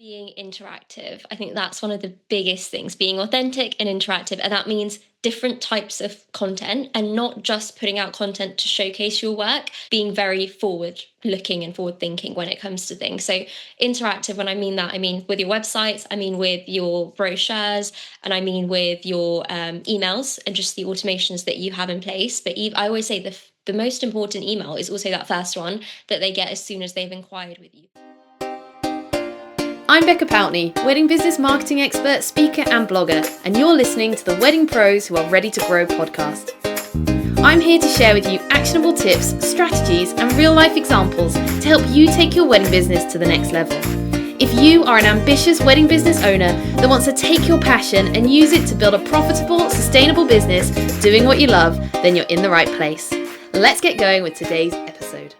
being interactive. I think that's one of the biggest things, being authentic and interactive. And that means different types of content and not just putting out content to showcase your work, being very forward looking and forward thinking when it comes to things. So interactive, when I mean that, I mean with your websites, I mean with your brochures, and I mean with your emails and just the automations that you have in place. But I always say the most important email is also that first one that they get as soon as they've inquired with you. I'm Becca Poutney, wedding business marketing expert, speaker and blogger, and you're listening to the Wedding Pros Who Are Ready to Grow podcast. I'm here to share with you actionable tips, strategies and real-life examples to help you take your wedding business to the next level. If you are an ambitious wedding business owner that wants to take your passion and use it to build a profitable, sustainable business doing what you love, then you're in the right place. Let's get going with today's episode.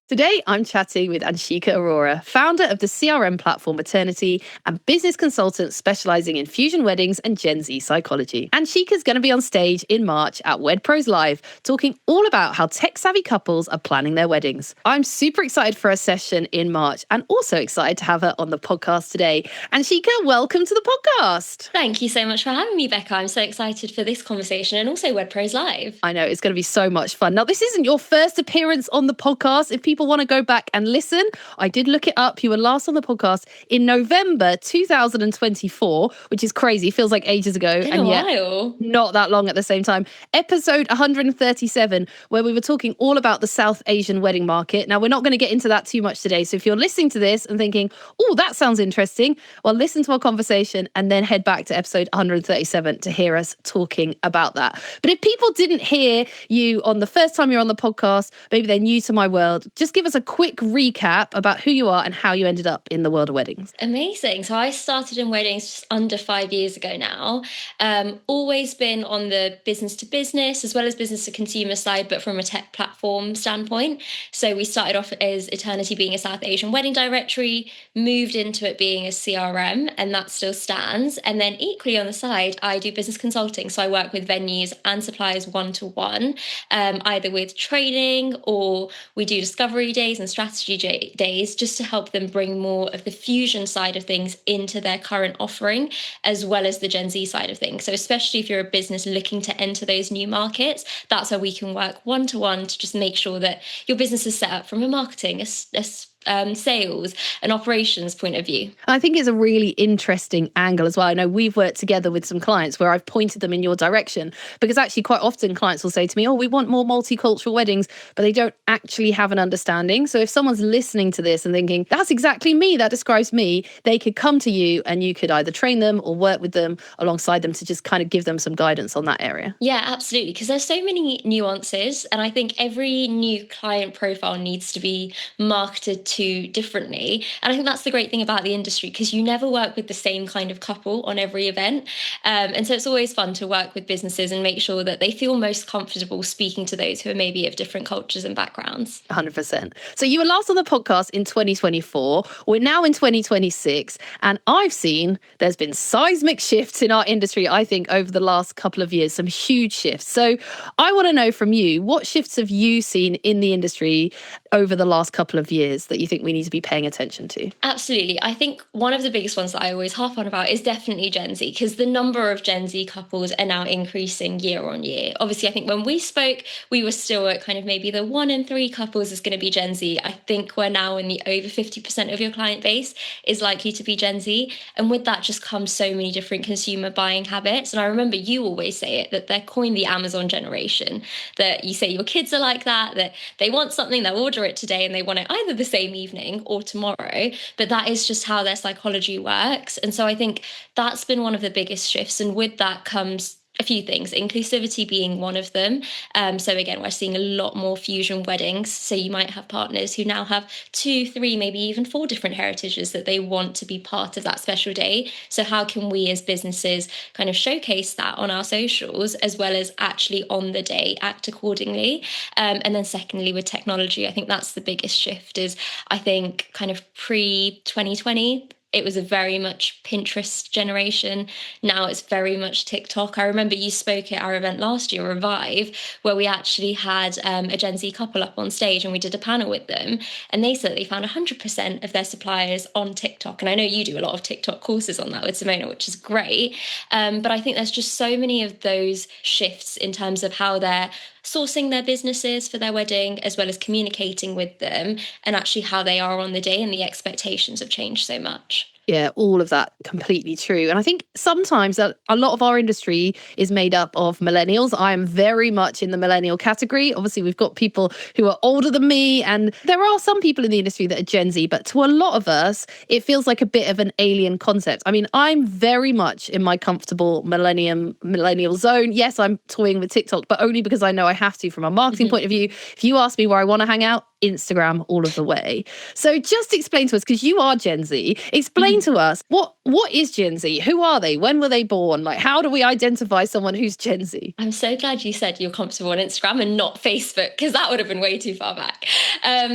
Today, I'm chatting with Anshika Arora, founder of the CRM platform Maternity and business consultant specializing in fusion weddings and Gen Z psychology. Anshika's going to be on stage in March at Wed Pros Live, talking all about how tech-savvy couples are planning their weddings. I'm super excited for a session in March and also excited to have her on the podcast today. Anshika, welcome to the podcast. Thank you so much for having me, Becca. I'm so excited for this conversation and also Wed Pros Live. I know, it's going to be so much fun. Now, this isn't your first appearance on the podcast. If people want to go back and listen, I did look it up. You were last on the podcast in November 2024, which is crazy. Feels like ages ago. And yet while. Not that long at the same time. Episode 137, where we were talking all about the South Asian wedding market. Now, we're not going to get into that too much today. So if you're listening to this and thinking, oh, that sounds interesting, well, listen to our conversation and then head back to episode 137 to hear us talking about that. But if people didn't hear you on the first time you're on the podcast, maybe they're new to my world, just give us a quick recap about who you are and how you ended up in the world of weddings. Amazing. So I started in weddings just under 5 years ago now. Always been on the business to business as well as business to consumer side, but from a tech platform standpoint. So we started off as Eternity being a South Asian wedding directory, moved into it being a CRM, and that still stands. And then equally on the side, I do business consulting. So I work with venues and suppliers one-to-one, either with training or we do discovery days and strategy days just to help them bring more of the fusion side of things into their current offering, as well as the Gen Z side of things. So especially if you're a business looking to enter those new markets, that's where we can work one-to-one to just make sure that your business is set up from a marketing, sales and operations point of view. I think it's a really interesting angle as well. I know we've worked together with some clients where I've pointed them in your direction, because actually quite often clients will say to me, oh, we want more multicultural weddings, but they don't actually have an understanding. So if someone's listening to this and thinking, that's exactly me, that describes me, they could come to you and you could either train them or work with them alongside them to just kind of give them some guidance on that area. Yeah, absolutely. Because there's so many nuances. And I think every new client profile needs to be marketed to differently. And I think that's the great thing about the industry, because you never work with the same kind of couple on every event. And so it's always fun to work with businesses and make sure that they feel most comfortable speaking to those who are maybe of different cultures and backgrounds. 100%. So you were last on the podcast in 2024. We're now in 2026. And I've seen there's been seismic shifts in our industry, I think, over the last couple of years, some huge shifts. So I want to know from you, what shifts have you seen in the industry over the last couple of years that you think we need to be paying attention to? Absolutely. I think one of the biggest ones that I always harp on about is definitely Gen Z, because the number of Gen Z couples are now increasing year on year. Obviously, I think when we spoke, we were still at kind of maybe the 1 in 3 couples is going to be Gen Z. I think we're now in the over 50% of your client base is likely to be Gen Z. And with that just comes so many different consumer buying habits. And I remember you always say it, that they're coined the Amazon generation, that you say your kids are like that they want something, they'll order it today and they want it either the same evening or tomorrow, but that is just how their psychology works. And so I think that's been one of the biggest shifts, and with that comes a few things, inclusivity being one of them. So again, we're seeing a lot more fusion weddings. So you might have partners who now have 2, 3, maybe even 4 different heritages that they want to be part of that special day. So how can we as businesses kind of showcase that on our socials, as well as actually on the day act accordingly? And then secondly, with technology, I think that's the biggest shift, is I think kind of pre-2020, it was a very much Pinterest generation. Now it's very much TikTok. I remember you spoke at our event last year, Revive, where we actually had a Gen Z couple up on stage and we did a panel with them. And they said that they found 100% of their suppliers on TikTok. And I know you do a lot of TikTok courses on that with Simona, which is great. But I think there's just so many of those shifts in terms of how they're sourcing their businesses for their wedding, as well as communicating with them, and actually how they are on the day, and the expectations have changed so much. Yeah, all of that completely true. And I think sometimes a lot of our industry is made up of millennials. I am very much in the millennial category. Obviously, we've got people who are older than me, and there are some people in the industry that are Gen Z, but to a lot of us, it feels like a bit of an alien concept. I mean, I'm very much in my comfortable millennial zone. Yes, I'm toying with TikTok, but only because I know I have to from a marketing point of view. If you ask me where I want to hang out, Instagram all of the way. So just explain to us, because you are Gen Z, explain to us what is Gen Z? Who are they? When were they born? Like, how do we identify someone who's Gen Z? I'm so glad you said you're comfortable on Instagram and not Facebook, because that would have been way too far back.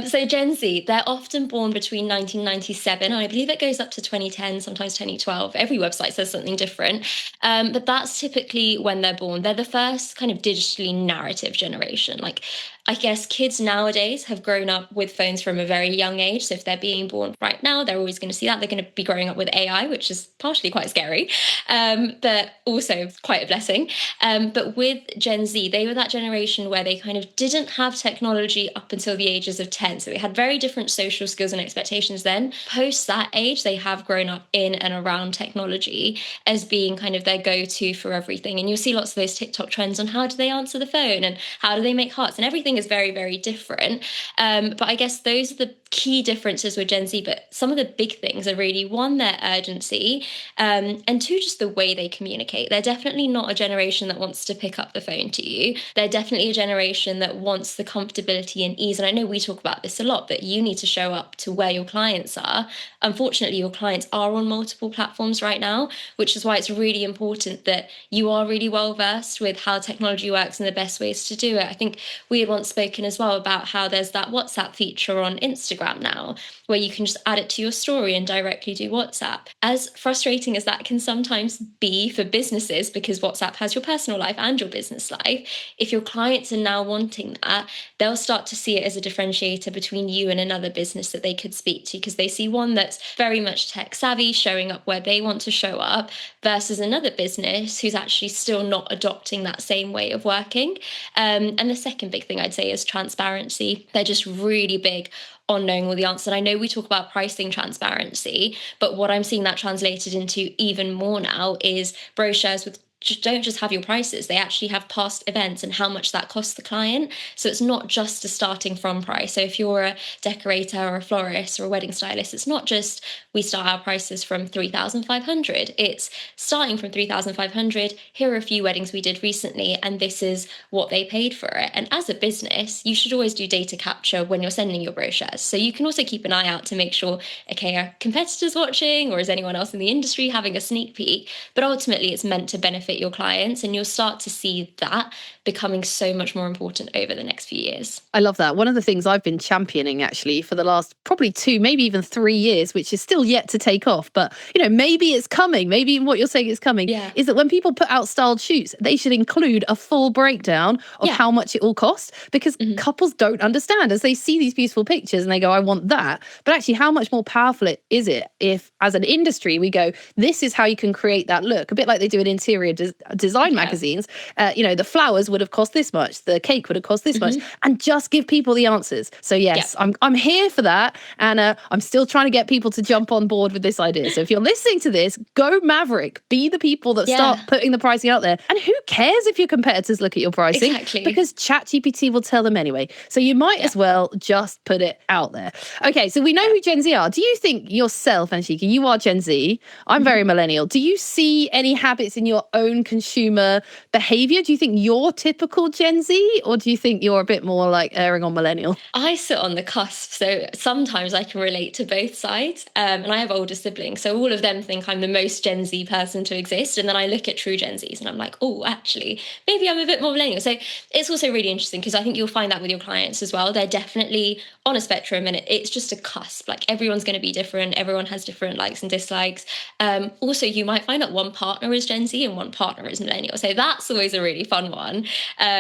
So Gen Z, they're often born between 1997, and I believe it goes up to 2010, sometimes 2012. Every website says something different. But that's typically when they're born. They're the first kind of digitally narrative generation. Like, I guess kids nowadays have grown up with phones from a very young age. So if they're being born right now, they're always going to see that. They're going to be growing up with AI, which is partially quite scary, but also quite a blessing. But with Gen Z, they were that generation where they kind of didn't have technology up until the ages of 10. So they had very different social skills and expectations then. Post that age, they have grown up in and around technology as being kind of their go-to for everything. And you'll see lots of those TikTok trends on how do they answer the phone and how do they make hearts, and everything is very, very different. But I guess those are the key differences with Gen Z. But some of the big things are really, one, their urgency, and two, just the way they communicate. They're definitely not a generation that wants to pick up the phone to you. They're definitely a generation that wants the comfortability and ease. And I know we talk about this a lot, that you need to show up to where your clients are. Unfortunately, your clients are on multiple platforms right now, which is why it's really important that you are really well versed with how technology works and the best ways to do it. I think we had once spoken as well about how there's that WhatsApp feature on Instagram now, where you can just add it to your story and directly do WhatsApp. As frustrating as that can sometimes be for businesses, because WhatsApp has your personal life and your business life, if your clients are now wanting that, they'll start to see it as a differentiator between you and another business that they could speak to, because they see one that's very much tech savvy, showing up where they want to show up, versus another business who's actually still not adopting that same way of working. And the second big thing I'd say is transparency. They're just really big on knowing all the answers. And I know we talk about pricing transparency, but what I'm seeing that translated into even more now is brochures with don't just have your prices, they actually have past events and how much that costs the client. So it's not just a starting from price. So if you're a decorator or a florist or a wedding stylist, it's not just we start our prices from 3,500. It's starting from 3,500. Here are a few weddings we did recently, and this is what they paid for it. And as a business, you should always do data capture when you're sending your brochures. So you can also keep an eye out to make sure, okay, are competitors watching, or is anyone else in the industry having a sneak peek? But ultimately, it's meant to benefit your clients, and you'll start to see that becoming so much more important over the next few years. I love that. One of the things I've been championing actually for the last probably 2, maybe even 3 years, which is still yet to take off, but maybe it's coming, maybe what you're saying is coming, is that when people put out styled shoots, they should include a full breakdown of how much it all costs, because couples don't understand as they see these beautiful pictures and they go, I want that. But actually, how much more powerful is it if as an industry we go, this is how you can create that look, a bit like they do in interior design magazines. The flowers would have cost this much, the cake would have cost this much, and just give people the answers. So yes, I'm here for that, and I'm still trying to get people to jump on board with this idea. So if you're listening to this, go maverick, be the people that start putting the pricing out there. And who cares if your competitors look at your pricing? Exactly. Because ChatGPT will tell them anyway. So you might as well just put it out there. Okay, so we know who Gen Z are. Do you think yourself, Anshika, you are Gen Z, I'm very millennial, do you see any habits in your own own consumer behavior? Do you think you're typical Gen Z, or do you think you're a bit more like erring on millennial? I sit on the cusp, so sometimes I can relate to both sides. And I have older siblings, so all of them think I'm the most Gen Z person to exist. And then I look at true Gen Zs and I'm like, oh, actually, maybe I'm a bit more millennial. So it's also really interesting because I think you'll find that with your clients as well. They're definitely on a spectrum, and it's just a cusp. Like, everyone's going to be different. Everyone has different likes and dislikes. Also, you might find that one partner is Gen Z and one partner is millennial. So that's always a really fun one,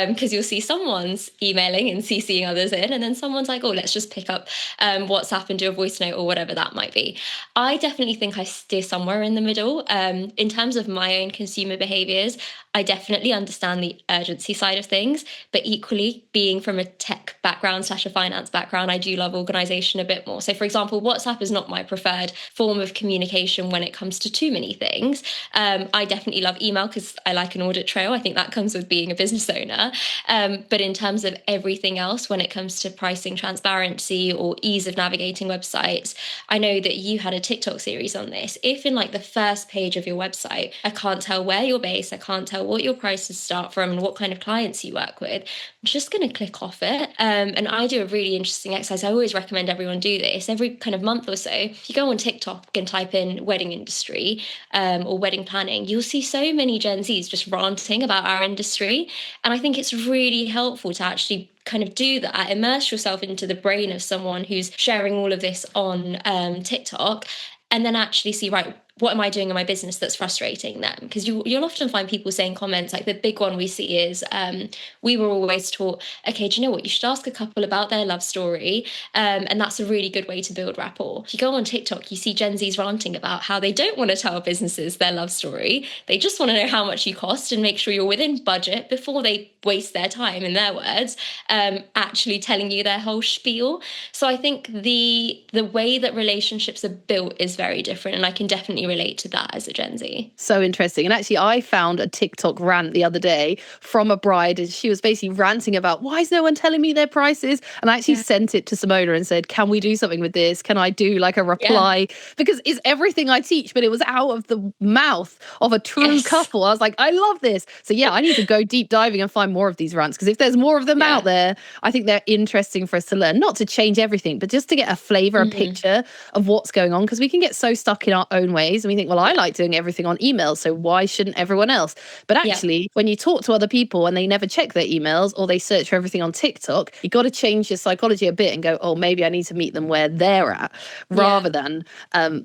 because you'll see someone's emailing and CCing others in, and then someone's like, oh, let's just pick up WhatsApp and do a voice note or whatever that might be. I definitely think I steer somewhere in the middle. In terms of my own consumer behaviors, I definitely understand the urgency side of things, but equally, being from a tech background / a finance background, I do love organization a bit more. So for example, WhatsApp is not my preferred form of communication when it comes to too many things. I definitely love email because I like an audit trail. I think that comes with being a business owner. But in terms of everything else, when it comes to pricing transparency or ease of navigating websites, I know that you had a TikTok series on this. If in like the first page of your website, I can't tell where you're based, I can't tell what your prices start from and what kind of clients you work with, I'm just going to click off it. And I do a really interesting exercise. I always recommend everyone do this. Every kind of month or so, if you go on TikTok and type in wedding industry or wedding planning, you'll see so many Gen Zs just ranting about our industry. And I think it's really helpful to actually kind of do that, immerse yourself into the brain of someone who's sharing all of this on TikTok, and then actually see, right, what am I doing in my business that's frustrating them? Because you'll often find people saying comments like, the big one we see is, we were always taught, okay, do you know what? You should ask a couple about their love story. And that's a really good way to build rapport. If you go on TikTok, you see Gen Zs ranting about how they don't want to tell businesses their love story. They just want to know how much you cost and make sure you're within budget before they waste their time, in their words, actually telling you their whole spiel. So I think the way that relationships are built is very different. And I can definitely relate to that as a Gen Z. So interesting. And actually, I found a TikTok rant the other day from a bride, and she was basically ranting about, why is no one telling me their prices? And I actually sent it to Simona and said, can we do something with this? Can I do like a reply? Because it's everything I teach, but it was out of the mouth of a true couple. I was like, I love this. So yeah, I need to go deep diving and find more of these rants, because if there's more of them out there, I think they're interesting for us to learn, not to change everything, but just to get a flavor, a picture of what's going on, because we can get so stuck in our own ways. And we think, well, I like doing everything on email, so why shouldn't everyone else? But actually, when you talk to other people and they never check their emails or they search for everything on TikTok, you got to change your psychology a bit and go, oh, maybe I need to meet them where they're at rather than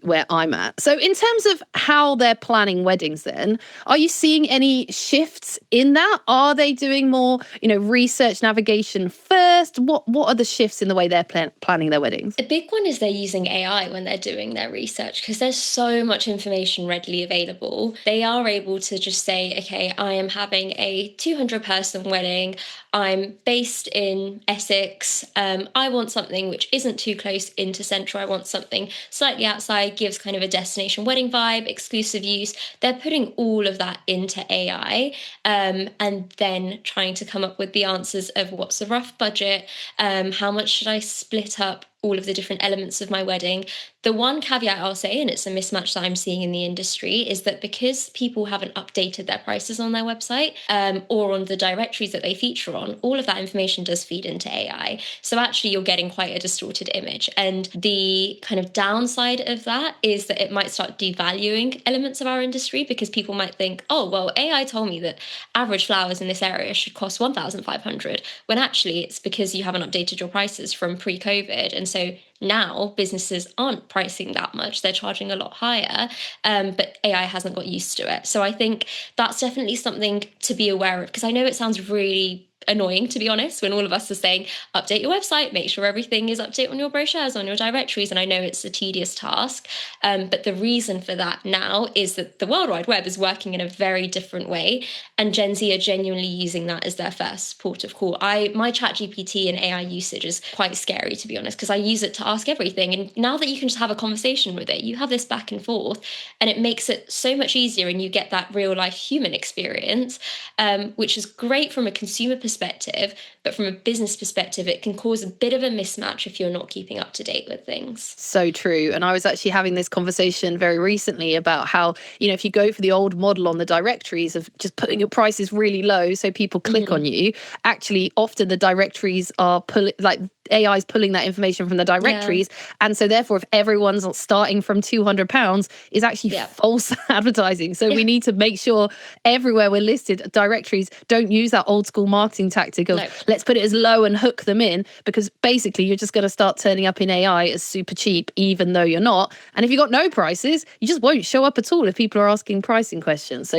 where I'm at. So in terms of how they're planning weddings then, are you seeing any shifts in that? Are they doing more, research navigation first? What are the shifts in the way they're planning their weddings? A big one is they're using AI when they're doing their research, because there's so much information readily available. They are able to just say, okay, I am having a 200-person wedding. I'm based in Essex. I want something which isn't too close into central. I want something slightly outside, gives kind of a destination wedding vibe, exclusive use. They're putting all of that into AI, and then trying to come up with the answers of what's the rough budget, how much should I split up all of the different elements of my wedding. The one caveat I'll say, and it's a mismatch that I'm seeing in the industry, is that because people haven't updated their prices on their website or on the directories that they feature on, all of that information does feed into AI. So actually you're getting quite a distorted image. And the kind of downside of that is that it might start devaluing elements of our industry, because people might think, oh, well, AI told me that average flowers in this area should cost 1,500, when actually it's because you haven't updated your prices from pre-COVID. And so now businesses aren't pricing that much, they're charging a lot higher, but AI hasn't got used to it. So I think that's definitely something to be aware of, because I know it sounds really annoying, to be honest, when all of us are saying, update your website, make sure everything is updated on your brochures, on your directories. And I know it's a tedious task, but the reason for that now is that the World Wide Web is working in a very different way, and Gen Z are genuinely using that as their first port of call. My ChatGPT and AI usage is quite scary, to be honest, because I use it to ask everything. And now that you can just have a conversation with it, you have this back and forth, and it makes it so much easier, and you get that real life human experience, which is great from a consumer perspective, perspective, but from a business perspective, it can cause a bit of a mismatch if you're not keeping up to date with things. So true. And I was actually having this conversation very recently about how, if you go for the old model on the directories of just putting your prices really low so people click on you, actually often the directories are AI is pulling that information from the directories. And so therefore, if everyone's starting from £200, is actually false advertising. So we need to make sure everywhere we're listed, directories don't use that old school marketing tactic of let's put it as low and hook them in, because basically you're just going to start turning up in AI as super cheap, even though you're not. And if you've got no prices, you just won't show up at all if people are asking pricing questions. So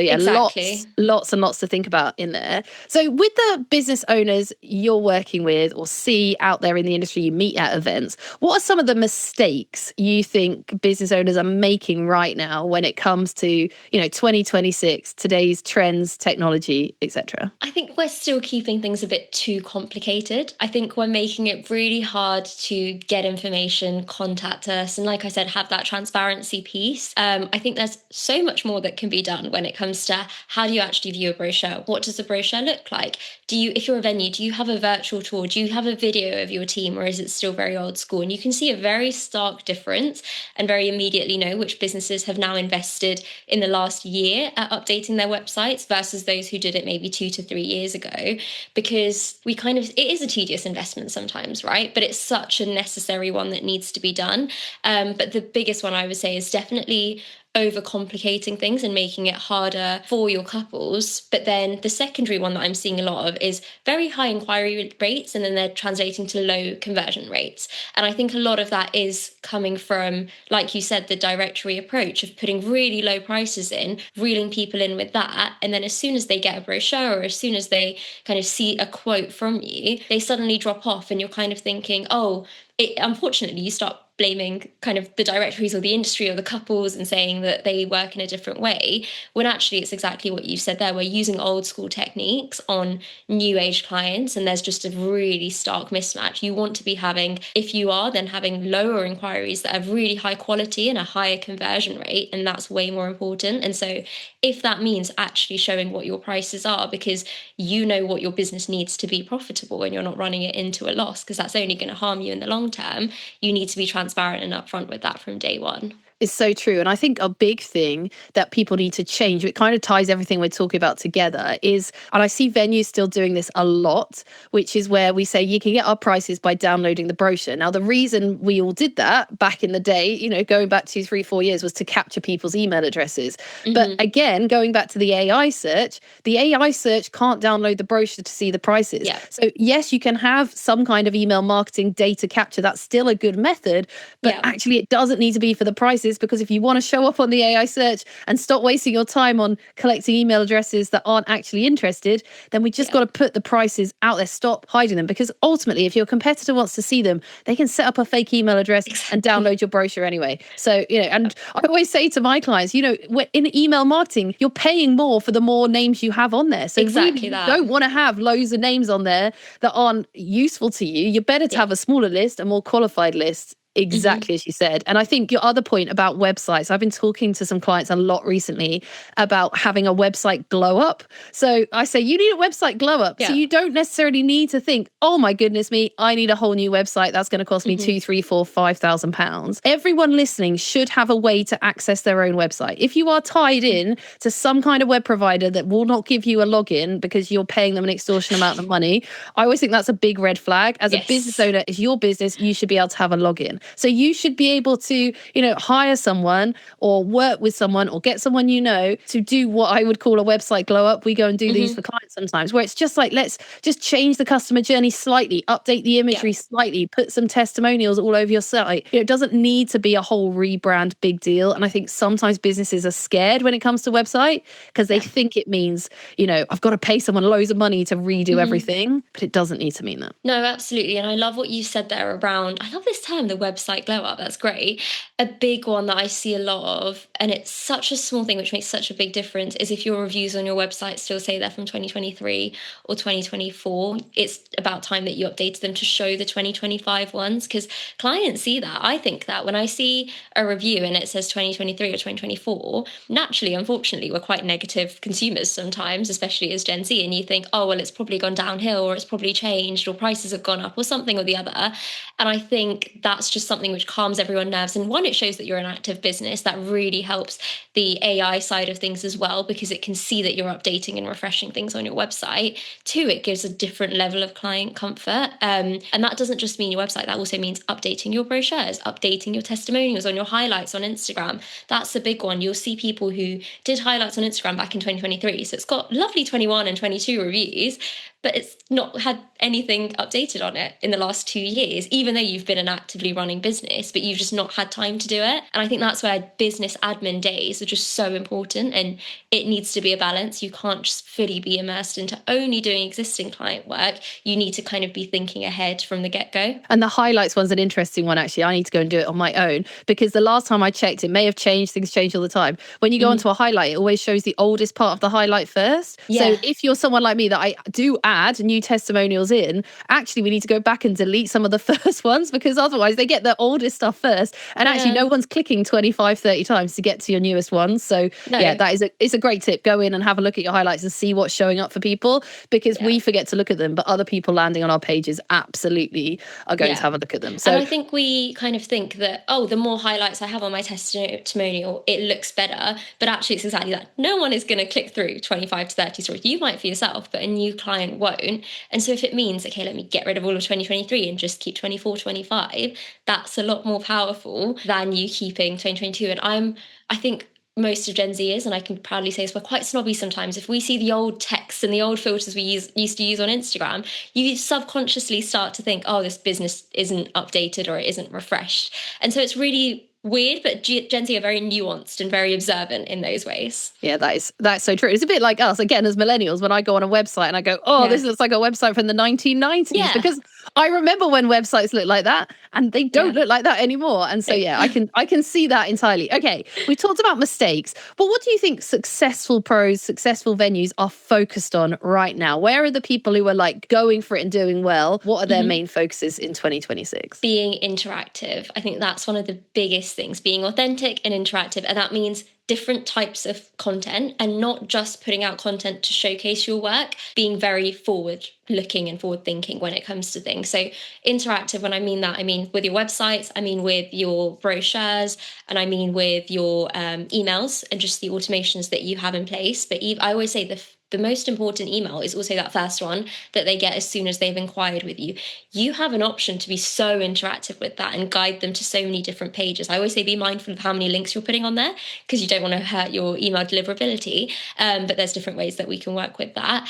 lots and lots to think about in there. So with the business owners you're working with or see out there in the industry you meet at events, what are some of the mistakes you think business owners are making right now when it comes to 2026, today's trends, technology, etc.? I think we're still keeping things a bit too complicated. I think we're making it really hard to get information, contact us, and like I said, have that transparency piece. I think there's so much more that can be done when it comes to how do you actually view a brochure? What does a brochure look like? If you're a venue, do you have a virtual tour? Do you have a video of your team, or is it still very old school? And you can see a very stark difference and very immediately know which businesses have now invested in the last year at updating their websites versus those who did it maybe 2 to 3 years ago, because it is a tedious investment sometimes, right? But it's such a necessary one that needs to be done. But the biggest one I would say is definitely overcomplicating things and making it harder for your couples. But then the secondary one that I'm seeing a lot of is very high inquiry rates, and then they're translating to low conversion rates. And I think a lot of that is coming from, like you said, the directory approach of putting really low prices in, reeling people in with that. And then as soon as they get a brochure, or as soon as they kind of see a quote from you, they suddenly drop off, and you're kind of thinking, unfortunately, you start blaming kind of the directories or the industry or the couples and saying that they work in a different way, when actually it's exactly what you said there. We're using old school techniques on new age clients, and there's just a really stark mismatch. You want to be having lower inquiries that have really high quality and a higher conversion rate, and that's way more important. And so if that means actually showing what your prices are, because you know what your business needs to be profitable and you're not running it into a loss, because that's only going to harm you in the long term, you need to be transparent and upfront with that from day one. It's so true. And I think a big thing that people need to change, it kind of ties everything we're talking about together, is, and I see venues still doing this a lot, which is where we say you can get our prices by downloading the brochure. Now, the reason we all did that back in the day, going back 2, 3, 4 years, was to capture people's email addresses. But again, going back to the AI search can't download the brochure to see the prices. So yes, you can have some kind of email marketing data capture. That's still a good method, but actually it doesn't need to be for the prices, because if you want to show up on the AI search and stop wasting your time on collecting email addresses that aren't actually interested, then we just got to put the prices out there, stop hiding them, because ultimately if your competitor wants to see them, they can set up a fake email address and download your brochure anyway. So, and I always say to my clients, in email marketing, you're paying more for the more names you have on there. So you don't want to have loads of names on there that aren't useful to you. You're better to have a smaller list, a more qualified list. Exactly as you said. And I think your other point about websites, I've been talking to some clients a lot recently about having a website glow up. So I say you need a website glow up. So you don't necessarily need to think, oh my goodness me, I need a whole new website. That's going to cost me £2,000, £3,000, £4,000, £5,000. Everyone listening should have a way to access their own website. If you are tied in to some kind of web provider that will not give you a login because you're paying them an extortionate amount of money, I always think that's a big red flag. As a business owner, it's your business, you should be able to have a login. So you should be able to, hire someone or work with someone or get someone to do what I would call a website glow up. We go and do these for clients sometimes, where it's just like, let's just change the customer journey slightly, update the imagery slightly, put some testimonials all over your site. It doesn't need to be a whole rebrand big deal. And I think sometimes businesses are scared when it comes to website because they think it means, I've got to pay someone loads of money to redo everything, but it doesn't need to mean that. No, absolutely. And I love what you said there around, I love this term, the web website glow up. That's great. A big one that I see a lot of, and it's such a small thing which makes such a big difference, is if your reviews on your website still say they're from 2023 or 2024, it's about time that you updated them to show the 2025 ones, because clients see that. I think that when I see a review and it says 2023 or 2024, naturally, unfortunately, we're quite negative consumers sometimes, especially as Gen Z, and you think, oh, well, it's probably gone downhill, or it's probably changed, or prices have gone up, or something or the other. And I think that's just something which calms everyone's nerves. And one, it shows that you're an active business. That really helps the AI side of things as well, because it can see that you're updating and refreshing things on your website. Two, it gives a different level of client comfort. And that doesn't just mean your website, that also means updating your brochures, updating your testimonials on your highlights on Instagram. That's a big one. You'll see people who did highlights on Instagram back in 2023. So it's got lovely 21 and 22 reviews, but it's not had anything updated on it in the last 2 years, even though you've been an actively running business, but you've just not had time to do it. And I think that's where business admin days are just so important, and it needs to be a balance. You can't just fully be immersed into only doing existing client work. You need to kind of be thinking ahead from the get-go. And the highlights one's an interesting one, actually. I need to go and do it on my own, because the last time I checked, it may have changed. Things change all the time. When you go onto a highlight, it always shows the oldest part of the highlight first. Yeah. So if you're someone like me that I do add new testimonials in, actually we need to go back and delete some of the first ones, because otherwise they get the oldest stuff first. And actually no one's clicking 25, 30 times to get to your newest ones. So yeah, it's a great tip. Go in and have a look at your highlights and see what's showing up for people, because we forget to look at them, but other people landing on our pages absolutely are going to have a look at them. So and I think we kind of think that, oh, the more highlights I have on my testimonial, it looks better. But actually it's exactly that. No one is going to click through 25 to 30 stories. You might for yourself, but a new client won't. And so if it means, okay, let me get rid of all of 2023 and just keep 24, 25, that's a lot more powerful than you keeping 2022. And I think most of Gen Zers, and I can proudly say this, we're quite snobby sometimes. If we see the old texts and the old filters we used to use on Instagram, you subconsciously start to think, oh, this business isn't updated or it isn't refreshed. And so it's really weird, but Gen Z are very nuanced and very observant in those ways. Yeah, that's so true. It's a bit like us, again, as millennials, when I go on a website and I go, this looks like a website from the 1990s, because I remember when websites looked like that, and they don't look like that anymore. And so, I can see that entirely. Okay, we've talked about mistakes, but what do you think successful pros, successful venues are focused on right now? Where are the people who are like going for it and doing well? What are their main focuses in 2026? Being interactive. I think that's one of the biggest things, being authentic and interactive. And that means different types of content, and not just putting out content to showcase your work, being very forward looking and forward thinking when it comes to things. So interactive, when I mean that, I mean with your websites, I mean with your brochures, and I mean with your emails and just the automations that you have in place. But I always say the most important email is also that first one that they get as soon as they've inquired with you. You have an option to be so interactive with that and guide them to so many different pages. I always say be mindful of how many links you're putting on there, because you don't want to hurt your email deliverability. But there's different ways that we can work with that.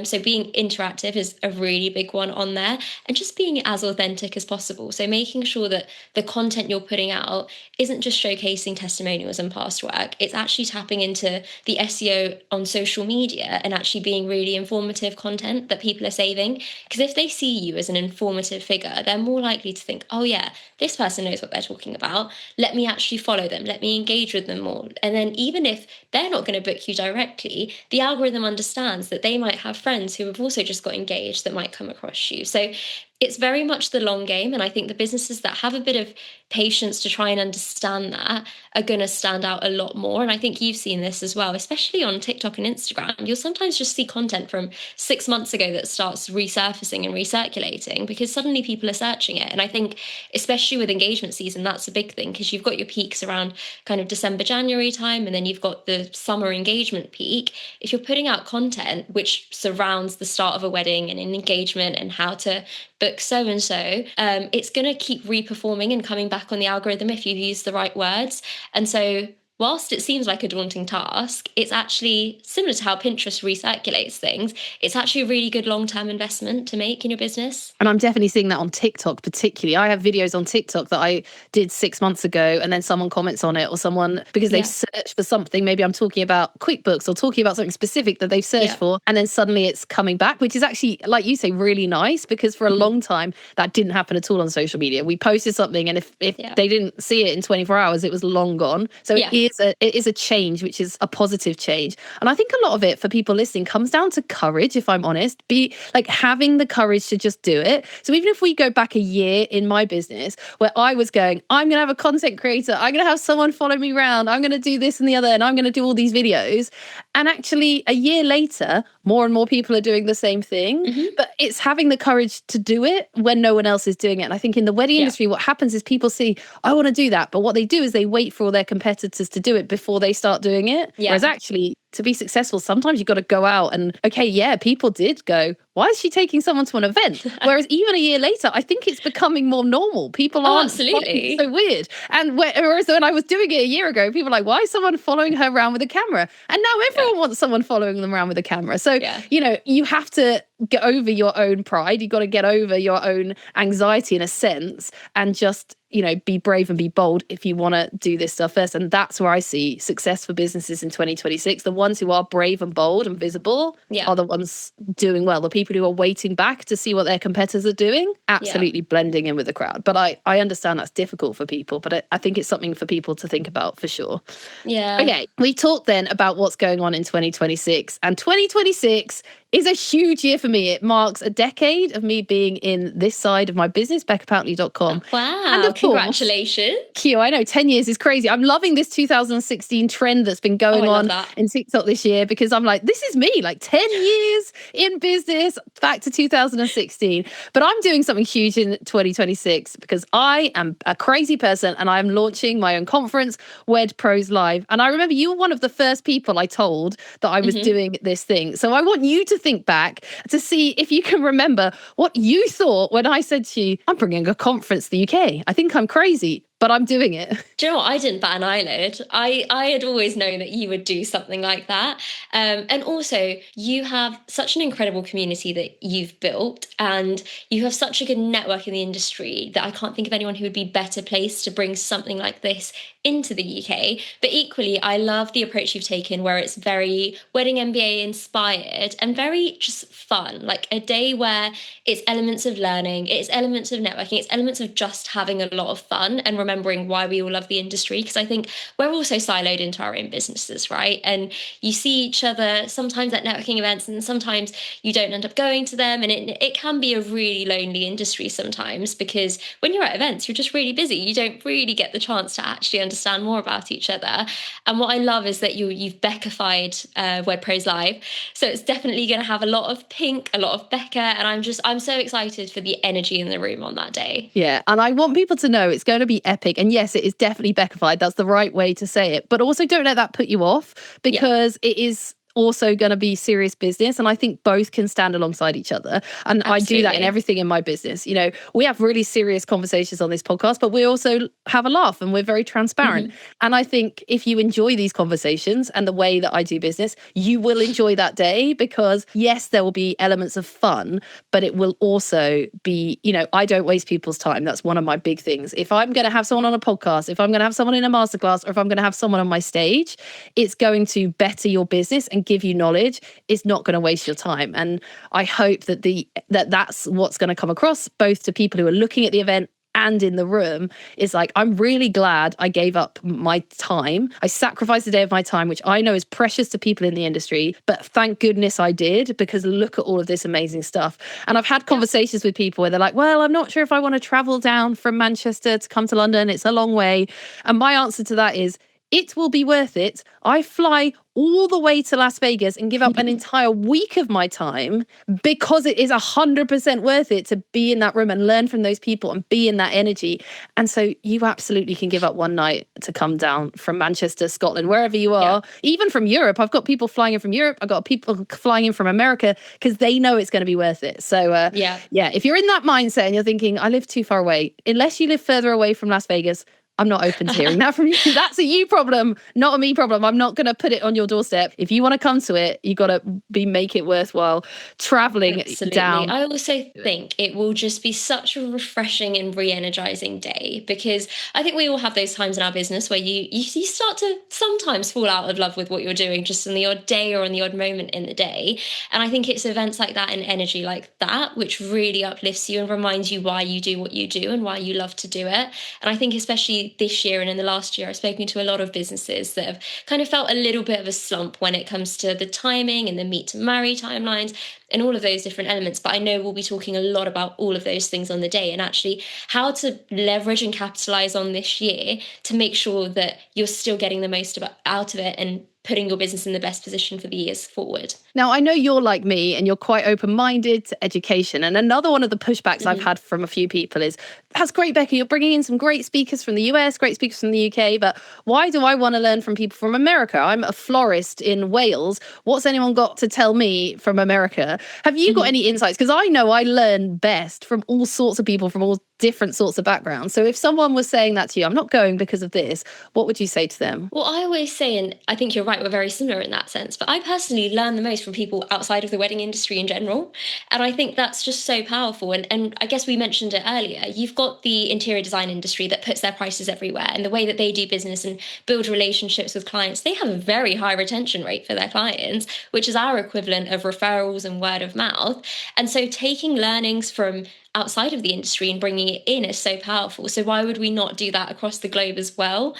So being interactive is a really big one on there, and just being as authentic as possible. So making sure that the content you're putting out isn't just showcasing testimonials and past work. It's actually tapping into the SEO on social media and actually being really informative content that people are saving. Because if they see you as an informative figure, they're more likely to think, oh yeah, this person knows what they're talking about. Let me actually follow them. Let me engage with them more. And then even if they're not going to book you directly, the algorithm understands that they might have friends who have also just got engaged that might come across you. So it's very much the long game. And I think the businesses that have a bit of patience to try and understand that are going to stand out a lot more. And I think you've seen this as well, especially on TikTok and Instagram. You'll sometimes just see content from 6 months ago that starts resurfacing and recirculating because suddenly people are searching it. And I think especially with engagement season, that's a big thing, because you've got your peaks around kind of December, January time, and then you've got the summer engagement peak. If you're putting out content which surrounds the start of a wedding and an engagement and how to book so-and-so, it's going to keep reperforming and coming back on the algorithm if you've used the right words. And so whilst it seems like a daunting task, it's actually similar to how Pinterest recirculates things. It's actually a really good long-term investment to make in your business. And I'm definitely seeing that on TikTok, particularly. I have videos on TikTok that I did 6 months ago, and then someone comments on it, or someone, because they've searched for something, maybe I'm talking about QuickBooks or talking about something specific that they've searched for, and then suddenly it's coming back, which is actually, like you say, really nice, because for a long time that didn't happen at all on social media. We posted something, and if they didn't see it in 24 hours, it was long gone. So it is a change, which is a positive change. And I think a lot of it, for people listening, comes down to courage, if I'm honest. Be like having the courage to just do it. So even if we go back a year in my business where I was going, I'm going to have a content creator, I'm going to have someone follow me around, I'm going to do this and the other, and I'm going to do all these videos. And actually a year later, more and more people are doing the same thing, but it's having the courage to do it when no one else is doing it. And I think in the wedding industry, what happens is people see, I want to do that. But what they do is they wait for all their competitors to do it before they start doing it. Whereas actually, to be successful, sometimes you've got to go out and, people did go, why is she taking someone to an event? Whereas even a year later, I think it's becoming more normal. People aren't absolutely so weird. And whereas when I was doing it a year ago, people were like, why is someone following her around with a camera? And now everyone wants someone following them around with a camera. So, you have to get over your own pride. You've got to get over your own anxiety in a sense, and just, be brave and be bold if you want to do this stuff first. And that's where I see success for businesses in 2026. The ones who are brave and bold and visible are the ones doing well. The people who are waiting back to see what their competitors are doing, absolutely blending in with the crowd. But I understand that's difficult for people, but I think it's something for people to think about for sure. Yeah. Okay, we talked then about what's going on in 2026, and 2026 is a huge year for me. It marks a decade of me being in this side of my business, BeccaPountney.com. Wow, and of congratulations. Q, I know, 10 years is crazy. I'm loving this 2016 trend that's been going on in TikTok this year, because I'm like, this is me, like 10 years in business, back to 2016. But I'm doing something huge in 2026 because I am a crazy person and I'm launching my own conference, Wed Pros Live. And I remember you were one of the first people I told that I was doing this thing. So I want you to think back to see if you can remember what you thought when I said to you, I'm bringing a conference to the UK. I think I'm crazy, but I'm doing it. Do you know what? I didn't bat an eyelid. I had always known that you would do something like that. And also, you have such an incredible community that you've built, and you have such a good network in the industry that I can't think of anyone who would be better placed to bring something like this into the UK. But equally, I love the approach you've taken, where it's very Wedding MBA inspired and very just fun, like a day where it's elements of learning, it's elements of networking, it's elements of just having a lot of fun and remembering why we all love the industry. Because I think we're also siloed into our own businesses, right? And you see each other sometimes at networking events, and sometimes you don't end up going to them. And it can be a really lonely industry sometimes, because when you're at events, you're just really busy. You don't really get the chance to actually understand more about each other. And what I love is that you've Beccafied Wed Pros Live. So it's definitely going to have a lot of pink, a lot of Becca. And I'm so excited for the energy in the room on that day. Yeah. And I want people to know it's going to be epic. And yes, it is definitely Beccafied. That's the right way to say it. But also don't let that put you off, because it is also going to be serious business, and I think both can stand alongside each other. And absolutely. I do that in everything in my business. We have really serious conversations on this podcast, but we also have a laugh and we're very transparent. And I think if you enjoy these conversations and the way that I do business, you will enjoy that day, because yes, there will be elements of fun, but it will also be, I don't waste people's time. That's one of my big things. If I'm going to have someone on a podcast, if I'm going to have someone in a masterclass, or if I'm going to have someone on my stage, it's going to better your business and give you knowledge. It's not going to waste your time. And I hope that that's what's going to come across both to people who are looking at the event and in the room, is like, I'm really glad I gave up my time. I sacrificed a day of my time, which I know is precious to people in the industry, but thank goodness I did, because look at all of this amazing stuff. And I've had conversations with people where they're like, well, I'm not sure if I want to travel down from Manchester to come to London. It's a long way. And my answer to that is, it will be worth it. I fly all the way to Las Vegas and give up an entire week of my time, because it is 100% worth it to be in that room and learn from those people and be in that energy. And so you absolutely can give up one night to come down from Manchester, Scotland, wherever you are, even from Europe. I've got people flying in from Europe. I've got people flying in from America, because they know it's going to be worth it. So if you're in that mindset and you're thinking, I live too far away, unless you live further away from Las Vegas, I'm not open to hearing that from you. That's a you problem, not a me problem. I'm not going to put it on your doorstep. If you want to come to it, you got to make it worthwhile traveling down. I also think it will just be such a refreshing and re-energizing day, because I think we all have those times in our business where you start to sometimes fall out of love with what you're doing just on the odd day or on the odd moment in the day. And I think it's events like that and energy like that which really uplifts you and reminds you why you do what you do and why you love to do it. And I think especially this year and in the last year, I've spoken to a lot of businesses that have kind of felt a little bit of a slump when it comes to the timing and the meet to marry timelines and all of those different elements. But I know we'll be talking a lot about all of those things on the day, and actually how to leverage and capitalize on this year to make sure that you're still getting the most out of it and putting your business in the best position for the years forward. Now, I know you're like me and you're quite open-minded to education. And another one of the pushbacks I've had from a few people is, that's great, Becca, you're bringing in some great speakers from the US, great speakers from the UK, but why do I want to learn from people from America? I'm a florist in Wales. What's anyone got to tell me from America? Have you got any insights? Because I know I learn best from all sorts of people from all different sorts of backgrounds. So if someone was saying that to you, I'm not going because of this, what would you say to them? Well, I always say, and I think you're right, we're very similar in that sense, but I personally learn the most from people outside of the wedding industry in general. And I think that's just so powerful. And I guess we mentioned it earlier, you've got the interior design industry that puts their prices everywhere, and the way that they do business and build relationships with clients, they have a very high retention rate for their clients, which is our equivalent of referrals and word of mouth. And so taking learnings from outside of the industry and bringing it in is so powerful. So why would we not do that across the globe as well?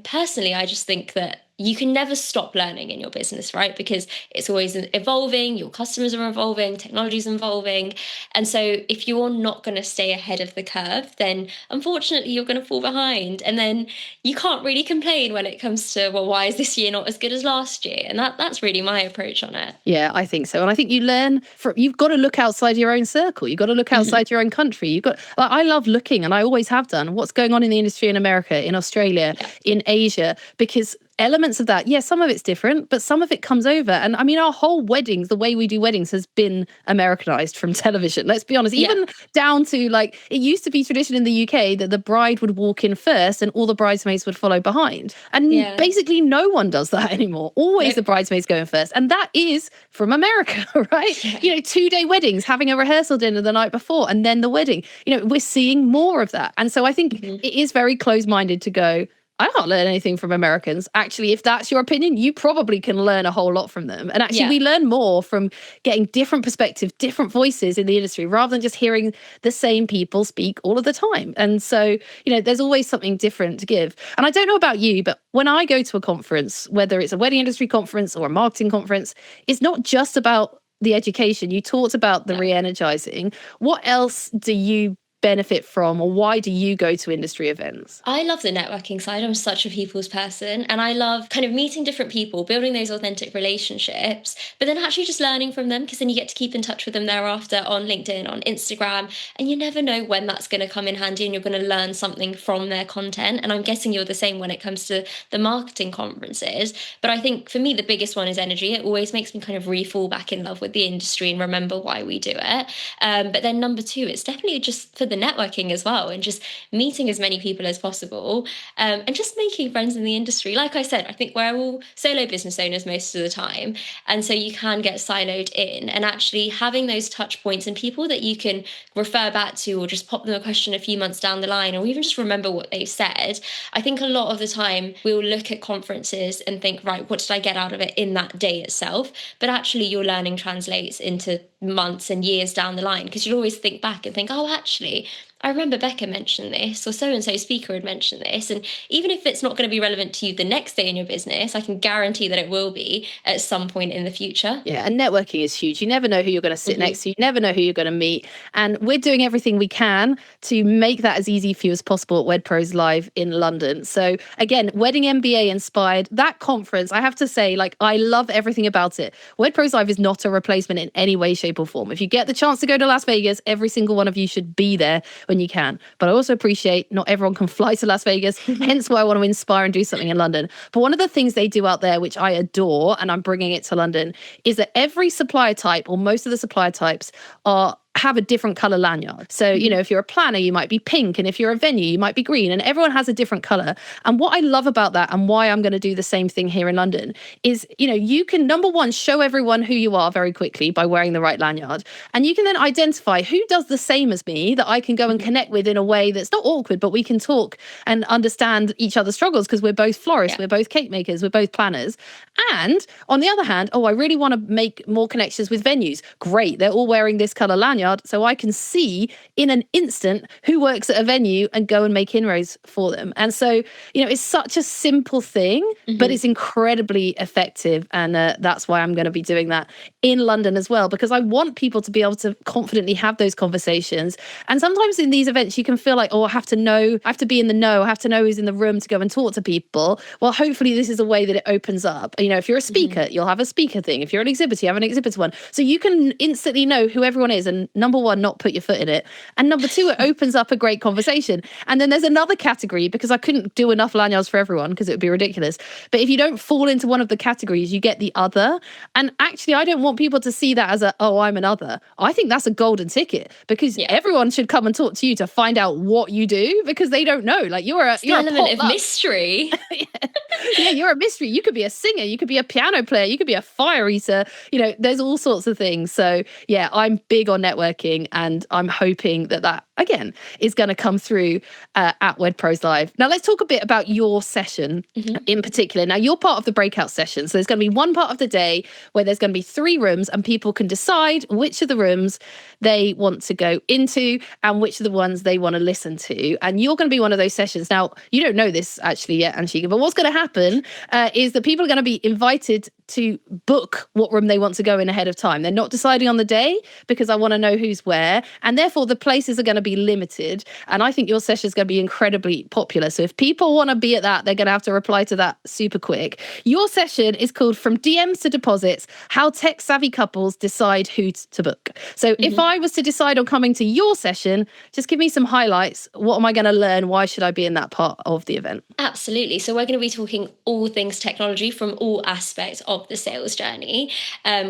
Personally, I just think that you can never stop learning in your business, right? Because it's always evolving, your customers are evolving, technology's evolving. And so if you're not going to stay ahead of the curve, then unfortunately you're going to fall behind. And then you can't really complain when it comes to, well, why is this year not as good as last year? And that's really my approach on it. Yeah, I think so. And I think you learn you've got to look outside your own circle. You've got to look outside your own country. I love looking, and I always have done, what's going on in the industry in America, in Australia, in Asia, because elements of that, yeah, some of it's different, but some of it comes over. And I mean, our whole weddings, the way we do weddings has been Americanized from television. Let's be honest, even down to like, it used to be tradition in the UK that the bride would walk in first and all the bridesmaids would follow behind. And basically no one does that anymore. Always the bridesmaids go in first. And that is from America, right? Yeah. 2-day weddings, having a rehearsal dinner the night before and then the wedding. We're seeing more of that. And so I think it is very close-minded to go, I can't learn anything from Americans. Actually, if that's your opinion, you probably can learn a whole lot from them. And actually, we learn more from getting different perspectives, different voices in the industry, rather than just hearing the same people speak all of the time. And so, there's always something different to give. And I don't know about you, but when I go to a conference, whether it's a wedding industry conference or a marketing conference, it's not just about the education. You talked about the re-energizing. What else do you benefit from, or why do you go to industry events? I love the networking side. I'm such a people's person, and I love kind of meeting different people, building those authentic relationships, but then actually just learning from them, because then you get to keep in touch with them thereafter on LinkedIn, on Instagram, and you never know when that's going to come in handy and you're going to learn something from their content. And I'm guessing you're the same when it comes to the marketing conferences. But I think for me, the biggest one is energy. It always makes me kind of re-fall back in love with the industry and remember why we do it. But then number two, it's definitely just for the networking as well, and just meeting as many people as possible, and just making friends in the industry. Like I said, I think we're all solo business owners most of the time, and so you can get siloed in, and actually having those touch points and people that you can refer back to, or just pop them a question a few months down the line, or even just remember what they've said. I think a lot of the time we'll look at conferences and think, right, what did I get out of it in that day itself? But actually your learning translates into months and years down the line, because you'll always think back and think, oh, actually, I remember Becca mentioned this, or so-and-so speaker had mentioned this. And even if it's not going to be relevant to you the next day in your business, I can guarantee that it will be at some point in the future. Yeah, and networking is huge. You never know who you're going to sit next to. You never know who you're going to meet. And we're doing everything we can to make that as easy for you as possible at Wed Pros Live in London. So again, Wedding MBA inspired. That conference, I have to say, I love everything about it. Wed Pros Live is not a replacement in any way, shape or form. If you get the chance to go to Las Vegas, every single one of you should be there when you can. But I also appreciate not everyone can fly to Las Vegas, hence why I want to inspire and do something in London. But one of the things they do out there, which I adore, and I'm bringing it to London, is that every supplier type, or most of the supplier types, are have a different color lanyard. So, if you're a planner, you might be pink. And if you're a venue, you might be green. And everyone has a different color. And what I love about that, and why I'm going to do the same thing here in London, is, you can, number one, show everyone who you are very quickly by wearing the right lanyard. And you can then identify who does the same as me that I can go and connect with in a way that's not awkward, but we can talk and understand each other's struggles, because we're both florists, we're both cake makers, we're both planners. And on the other hand, I really want to make more connections with venues. Great, they're all wearing this color lanyard, so I can see in an instant who works at a venue and go and make inroads for them. And so, it's such a simple thing, but it's incredibly effective. And that's why I'm going to be doing that in London as well, because I want people to be able to confidently have those conversations. And sometimes in these events, you can feel like, I have to be in the know, I have to know who's in the room to go and talk to people. Well, hopefully this is a way that it opens up. If you're a speaker, you'll have a speaker thing. If you're an exhibitor, you have an exhibitor one. So you can instantly know who everyone is. And number one, not put your foot in it. And number two, it opens up a great conversation. And then there's another category, because I couldn't do enough lanyards for everyone because it would be ridiculous. But if you don't fall into one of the categories, you get the other. And actually, I don't want people to see that as I'm an other. I think that's a golden ticket, because everyone should come and talk to you to find out what you do, because they don't know. Like you're an element of mystery. Yeah, you're a mystery. You could be a singer, you could be a piano player, you could be a fire eater. There's all sorts of things. So yeah, I'm big on networking, and I'm hoping that again is going to come through at Wed Pros Live. Now let's talk a bit about your session in particular. Now you're part of the breakout session. So there's going to be one part of the day where there's going to be 3 rooms, and people can decide which of the rooms they want to go into and which of the ones they want to listen to. And you're going to be one of those sessions. Now, you don't know this actually yet, Anshika, but what's going to happen is that people are going to be invited to book what room they want to go in ahead of time. They're not deciding on the day, because I want to know who's where. And therefore, the places are going to be limited. And I think your session is going to be incredibly popular. So if people want to be at that, they're going to have to reply to that super quick. Your session is called From DMs to Deposits, How Tech Savvy Couples Decide Who to Book. So if I was to decide on coming to your session, just give me some highlights. What am I going to learn? Why should I be in that part of the event? Absolutely. So we're going to be talking all things technology from all aspects of the sales journey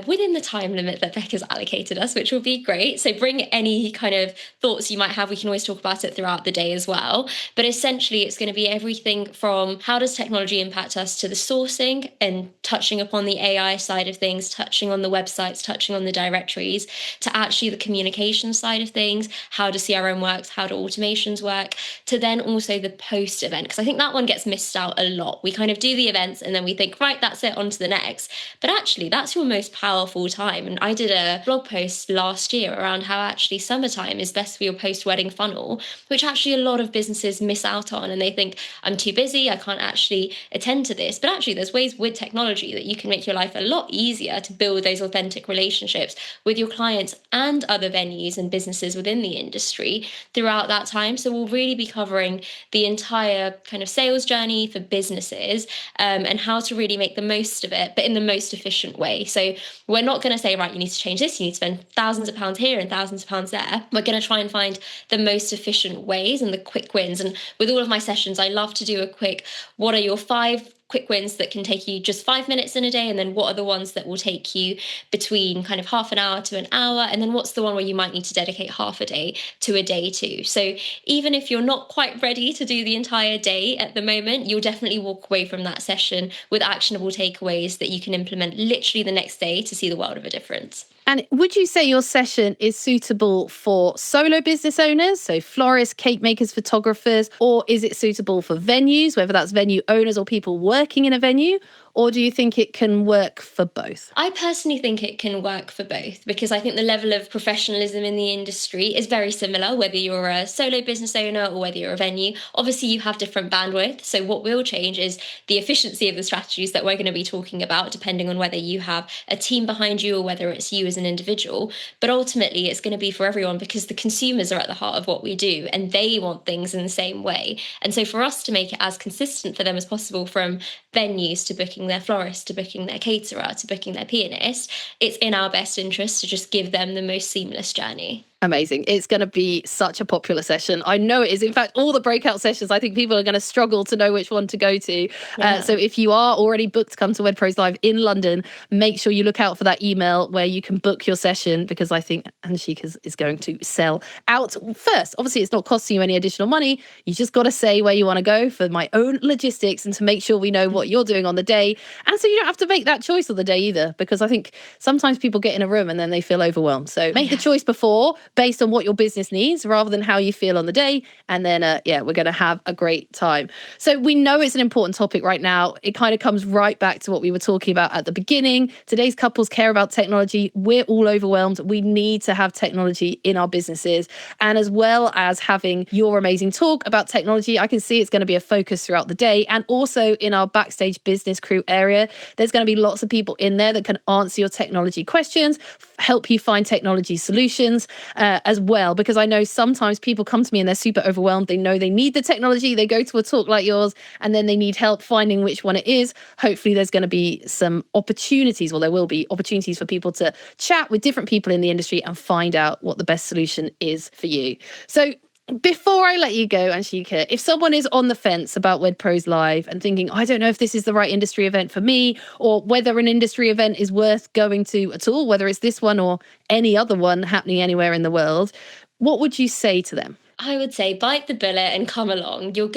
within the time limit that Becca's allocated us, which will be great. So bring any kind of thoughts you might have. We can always talk about it throughout the day as well. But essentially, it's going to be everything from how does technology impact us to the sourcing and touching upon the AI side of things, touching on the websites, touching on the directories, to actually the communication side of things. How do CRM works? How do automations work? To then also the post event, because I think that one gets missed out a lot. We kind of do the events and then we think, right, that's it, on to the next. But actually, that's your most powerful time. And I did a blog post last year around how actually summertime is best for your post-wedding funnel, which actually a lot of businesses miss out on. And they think, I'm too busy, I can't actually attend to this. But actually, there's ways with technology that you can make your life a lot easier to build those authentic relationships with your clients and other venues and businesses within the industry throughout that time. So we'll really be covering the entire kind of sales journey for businesses and how to really make the most of it, but in the most efficient way. So we're not going to say, right, you need to change this, you need to spend thousands of pounds here and thousands of pounds there. We're going to try and find the most efficient ways and the quick wins. And with all of my sessions, I love to do a quick, what are your 5 quick wins that can take you just 5 minutes in a day, and then what are the ones that will take you between kind of half an hour to an hour, and then what's the one where you might need to dedicate half a day to a day to. So even if you're not quite ready to do the entire day at the moment, you'll definitely walk away from that session with actionable takeaways that you can implement literally the next day to see the world of a difference. And would you say your session is suitable for solo business owners, so florists, cake makers, photographers, or is it suitable for venues, whether that's venue owners or people working in a venue? Or do you think it can work for both? I personally think it can work for both, because I think the level of professionalism in the industry is very similar, whether you're a solo business owner or whether you're a venue. Obviously, you have different bandwidth. So what will change is the efficiency of the strategies that we're going to be talking about, depending on whether you have a team behind you or whether it's you as an individual. But ultimately, it's going to be for everyone, because the consumers are at the heart of what we do and they want things in the same way. And so for us to make it as consistent for them as possible, from venues to booking their florist, to booking their caterer, to booking their pianist, it's in our best interest to just give them the most seamless journey. Amazing. It's going to be such a popular session. I know it is. In fact, all the breakout sessions, I think people are going to struggle to know which one to go to. Yeah. So if you are already booked to come to WedPros Live in London, make sure you look out for that email where you can book your session, because I think Anshika is going to sell out first. Obviously, it's not costing you any additional money. You just got to say where you want to go for my own logistics and to make sure we know what you're doing on the day. And so you don't have to make that choice on the day either, because I think sometimes people get in a room and then they feel overwhelmed. So make the choice before, based on what your business needs rather than how you feel on the day. And then, we're going to have a great time. So we know it's an important topic right now. It kind of comes right back to what we were talking about at the beginning. Today's couples care about technology. We're all overwhelmed. We need to have technology in our businesses. And as well as having your amazing talk about technology, I can see it's going to be a focus throughout the day. And also in our backstage business crew area, there's going to be lots of people in there that can answer your technology questions, help you find technology solutions as well, because I know sometimes people come to me and they're super overwhelmed. They know they need the technology. They go to a talk like yours and then they need help finding which one it is. Hopefully there's going to be some opportunities, well, there will be opportunities for people to chat with different people in the industry and find out what the best solution is for you. So before I let you go, Anshika, if someone is on the fence about WedPros Live and thinking, I don't know if this is the right industry event for me, or whether an industry event is worth going to at all, whether it's this one or any other one happening anywhere in the world, what would you say to them? I would say bite the bullet and come along. You're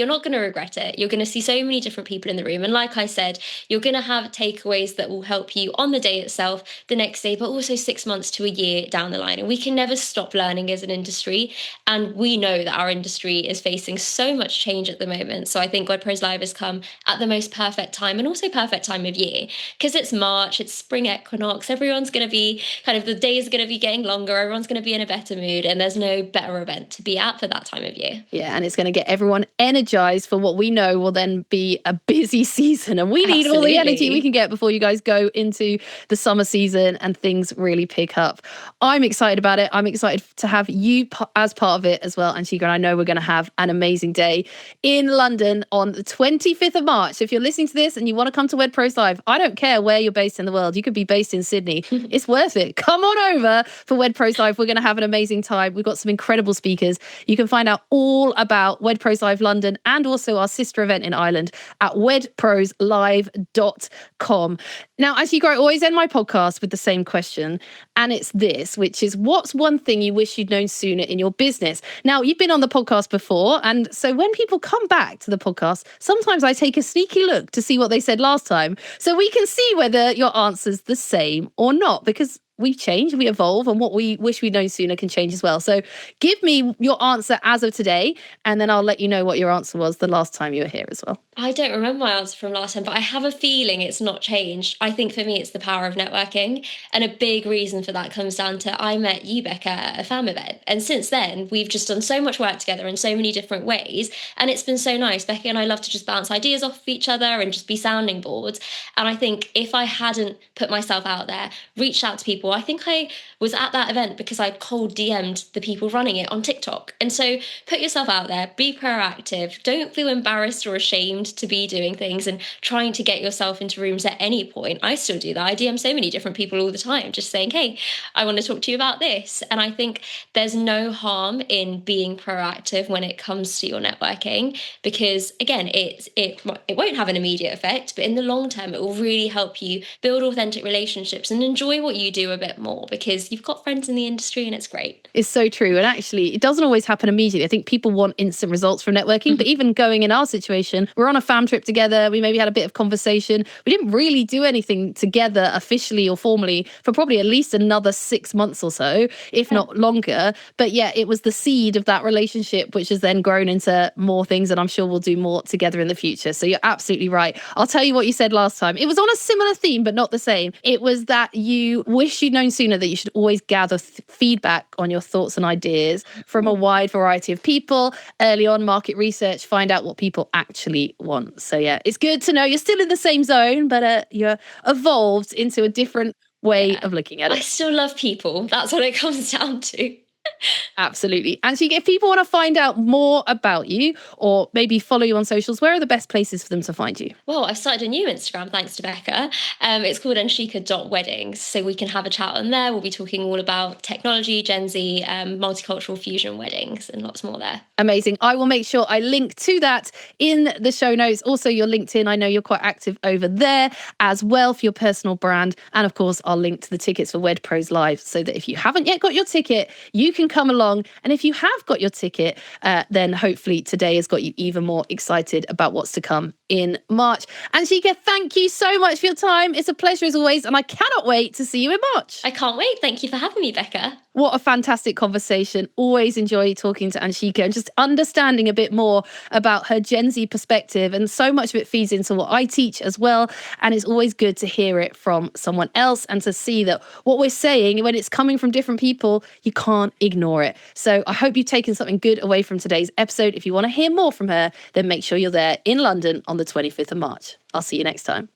not gonna regret it. You're gonna see so many different people in the room. And like I said, you're gonna have takeaways that will help you on the day itself, the next day, but also 6 months to a year down the line. And we can never stop learning as an industry. And we know that our industry is facing so much change at the moment. So I think WedPros Live has come at the most perfect time, and also perfect time of year, because it's March, it's spring equinox, everyone's gonna be the days are gonna be getting longer, everyone's gonna be in a better mood, and there's no better event to be at for that time of year. Yeah, and it's going to get everyone energized for what we know will then be a busy season. And we need all the energy we can get before you guys go into the summer season and things really pick up. I'm excited about it. I'm excited to have you as part of it as well, Anshika. And I know we're going to have an amazing day in London on the 25th of March. So if you're listening to this and you want to come to WedPros Live, I don't care where you're based in the world. You could be based in Sydney. It's worth it. Come on over for WedPros Live. We're going to have an amazing time. We've got some incredible speakers. You can find out all about WedPros Live London and also our sister event in Ireland at wedproslive.com. Now, as you go, I always end my podcast with the same question, and it's this, which is, what's one thing you wish you'd known sooner in your business? Now, you've been on the podcast before, and so when people come back to the podcast, sometimes I take a sneaky look to see what they said last time, so we can see whether your answer's the same or not, because we change, we evolve, and what we wish we'd known sooner can change as well. So give me your answer as of today, and then I'll let you know what your answer was the last time you were here as well. I don't remember my answer from last time, but I have a feeling it's not changed. I think for me, it's the power of networking. And a big reason for that comes down to I met you, Becca, at a FAM event. And since then, we've just done so much work together in so many different ways. And it's been so nice. Becca and I love to just bounce ideas off of each other and just be sounding boards. And I think if I hadn't put myself out there, reached out to people, I think I was at that event because I'd cold DM'd the people running it on TikTok. And so put yourself out there, be proactive, don't feel embarrassed or ashamed to be doing things and trying to get yourself into rooms at any point. I still do that. I DM so many different people all the time, just saying, hey, I want to talk to you about this. And I think there's no harm in being proactive when it comes to your networking, because again, it won't have an immediate effect, but in the long term, it will really help you build authentic relationships and enjoy what you do a bit more, because you've got friends in the industry and it's great. It's so true. And actually, it doesn't always happen immediately. I think people want instant results from networking, but even going in our situation, we're on a FAM trip together. We maybe had a bit of conversation. We didn't really do anything together officially or formally for probably at least another 6 months or so, if not longer. But yeah, it was the seed of that relationship, which has then grown into more things. And I'm sure we'll do more together in the future. So you're absolutely right. I'll tell you what you said last time. It was on a similar theme, but not the same. It was that you wish you'd known sooner that you should always gather feedback on your thoughts and ideas from a wide variety of people. Early on, market research, find out what people actually want. So yeah, it's good to know you're still in the same zone, but you're evolved into a different way of looking at it. I still love people. That's what it comes down to. Absolutely. And if people want to find out more about you or maybe follow you on socials, where are the best places for them to find you? Well, I've started a new Instagram thanks to Becca. It's called anshika.weddings. So we can have a chat on there. We'll be talking all about technology, Gen Z, multicultural fusion weddings, and lots more there. Amazing. I will make sure I link to that in the show notes. Also, your LinkedIn. I know you're quite active over there as well for your personal brand. And of course, I'll link to the tickets for Wed Pros Live so that if you haven't yet got your ticket, you can come along. And if you have got your ticket, then hopefully today has got you even more excited about what's to come in March. Anshika, thank you so much for your time. It's a pleasure as always. And I cannot wait to see you in March. I can't wait. Thank you for having me, Becca. What a fantastic conversation. Always enjoy talking to Anshika and just understanding a bit more about her Gen Z perspective. And so much of it feeds into what I teach as well. And it's always good to hear it from someone else and to see that what we're saying, when it's coming from different people, you can't ignore it. So I hope you've taken something good away from today's episode. If you want to hear more from her, then make sure you're there in London on the 25th of March. I'll see you next time.